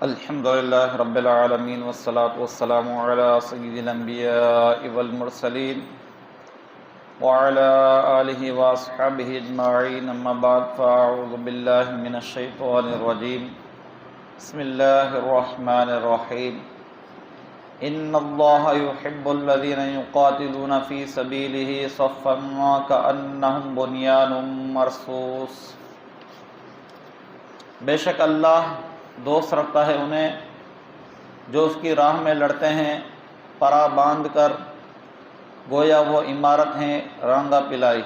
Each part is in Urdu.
الحمد للہ رب العالمین والصلاة والسلام علی سید الانبیاء والمرسلین وعلی آلہ واصحابہ اجمعین، اما بعد فاعوذ باللہ من الشیطان الرجیم، بسم اللہ الرحمن الرحیم۔ ان اللہ یحب الذین یقاتلون فی سبیلہ صفا کأنہم بنیان مرصوص۔ بے شک اللہ دوست رکھتا ہے انہیں جو اس کی راہ میں لڑتے ہیں پرا باندھ کر، گویا وہ عمارت ہیں رنگا پلائی۔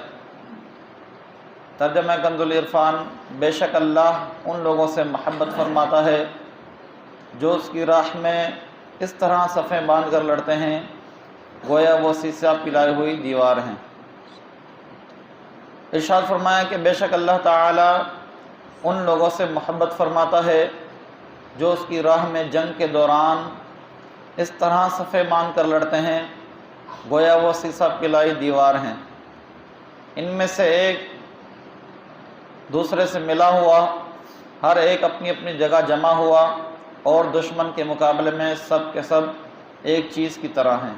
ترجمہ کنز العرفان۔ بے شک اللہ ان لوگوں سے محبت فرماتا ہے جو اس کی راہ میں اس طرح صفیں باندھ کر لڑتے ہیں گویا وہ سیسہ پلائی ہوئی دیوار ہیں۔ ارشاد فرمایا کہ بے شک اللہ تعالی ان لوگوں سے محبت فرماتا ہے جو اس کی راہ میں جنگ کے دوران اس طرح صفیں باندھ کر لڑتے ہیں گویا وہ سیسہ پلائی دیوار ہیں۔ ان میں سے ایک دوسرے سے ملا ہوا، ہر ایک اپنی اپنی جگہ جمع ہوا، اور دشمن کے مقابلے میں سب کے سب ایک چیز کی طرح ہیں۔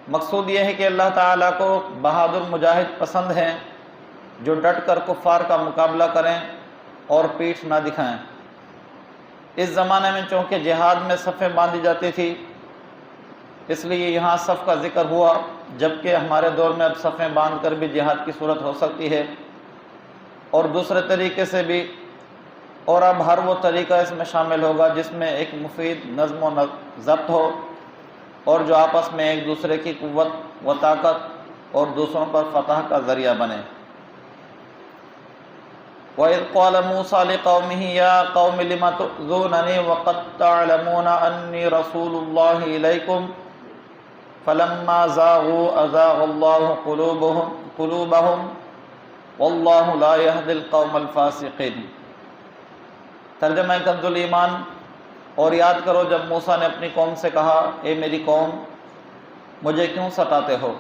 مقصود یہ ہے کہ اللہ تعالیٰ کو بہادر مجاہد پسند ہیں جو ڈٹ کر کفار کا مقابلہ کریں اور پیٹھ نہ دکھائیں۔ اس زمانے میں چونکہ جہاد میں صفیں باندھی جاتی تھی اس لیے یہاں صف کا ذکر ہوا، جبکہ ہمارے دور میں اب صفیں باندھ کر بھی جہاد کی صورت ہو سکتی ہے اور دوسرے طریقے سے بھی، اور اب ہر وہ طریقہ اس میں شامل ہوگا جس میں ایک مفید نظم و ضبط ہو اور جو آپس میں ایک دوسرے کی قوت و طاقت اور دوسروں پر فتح کا ذریعہ بنے۔ وَإِذْ قَالَ مُوسَىٰ لِقَوْمِهِ يَا قَوْمِ لِمَ تُؤْذُونَنِي وَقَدْ تَعْلَمُونَ أَنِّي رَسُولُ اللَّهِ إِلَيْكُمْ فَلَمَّا زَاغُوا أَزَاغَ اللَّهُ قُلُوبَهُمْ وَاللَّهُ لَا يَهْدِي الْقَوْمَ الْفَاسِقِينَ۔ ترجمہ کنز الایمان۔ اور یاد کرو جب موسیٰ نے اپنی قوم سے کہا، اے میری قوم مجھے کیوں ستاتے ہو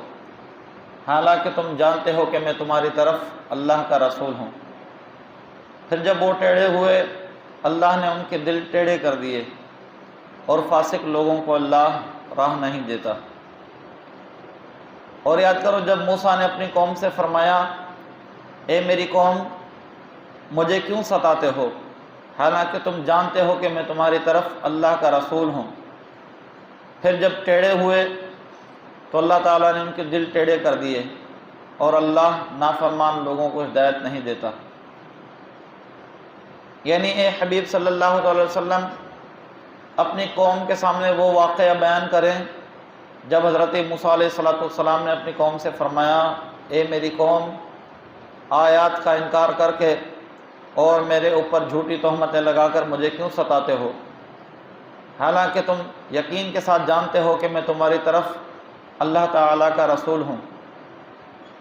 حالانکہ تم جانتے ہو کہ میں تمہاری طرف اللہ کا رسول ہوں۔ پھر جب وہ ٹیڑھے ہوئے اللہ نے ان کے دل ٹیڑھے کر دیے، اور فاسق لوگوں کو اللہ راہ نہیں دیتا۔ اور یاد کرو جب موسیٰ نے اپنی قوم سے فرمایا، اے میری قوم مجھے کیوں ستاتے ہو حالانکہ تم جانتے ہو کہ میں تمہاری طرف اللہ کا رسول ہوں۔ پھر جب ٹیڑھے ہوئے تو اللہ تعالیٰ نے ان کے دل ٹیڑھے کر دیے، اور اللہ نافرمان لوگوں کو ہدایت نہیں دیتا۔ یعنی اے حبیب صلی اللہ علیہ وسلم اپنی قوم کے سامنے وہ واقعہ بیان کریں جب حضرت موسیٰ علیہ السلام نے اپنی قوم سے فرمایا، اے میری قوم آیات کا انکار کر کے اور میرے اوپر جھوٹی تہمتیں لگا کر مجھے کیوں ستاتے ہو حالانکہ تم یقین کے ساتھ جانتے ہو کہ میں تمہاری طرف اللہ تعالیٰ کا رسول ہوں،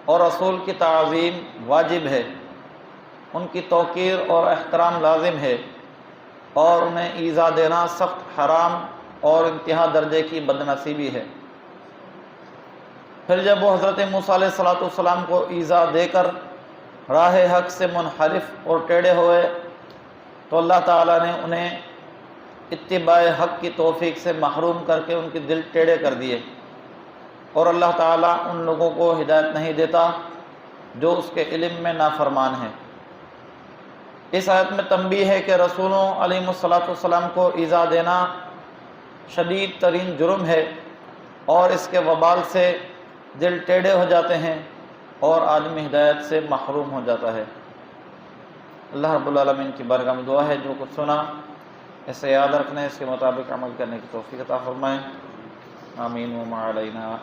اور رسول کی تعظیم واجب ہے، ان کی توقیر اور احترام لازم ہے، اور انہیں ایذا دینا سخت حرام اور انتہا درجے کی بدنصیبی ہے۔ پھر جب وہ حضرت موسیٰ علیہ السلام کو ایذا دے کر راہ حق سے منحرف اور ٹیڑھے ہوئے تو اللہ تعالیٰ نے انہیں اتباع حق کی توفیق سے محروم کر کے ان کے دل ٹیڑھے کر دیے، اور اللہ تعالیٰ ان لوگوں کو ہدایت نہیں دیتا جو اس کے علم میں نافرمان ہیں۔ اس آیت میں تنبیہ ہے کہ رسولوں علیہ السلام کو ایذا دینا شدید ترین جرم ہے، اور اس کے وبال سے دل ٹیڑھے ہو جاتے ہیں اور آدمی ہدایت سے محروم ہو جاتا ہے۔ اللہ رب العالمین کی بارگاہ میں دعا ہے جو کچھ سنا اسے یاد رکھنے، اس کے مطابق عمل کرنے کی توفیق عطا فرمائیں۔ آمین وما علینا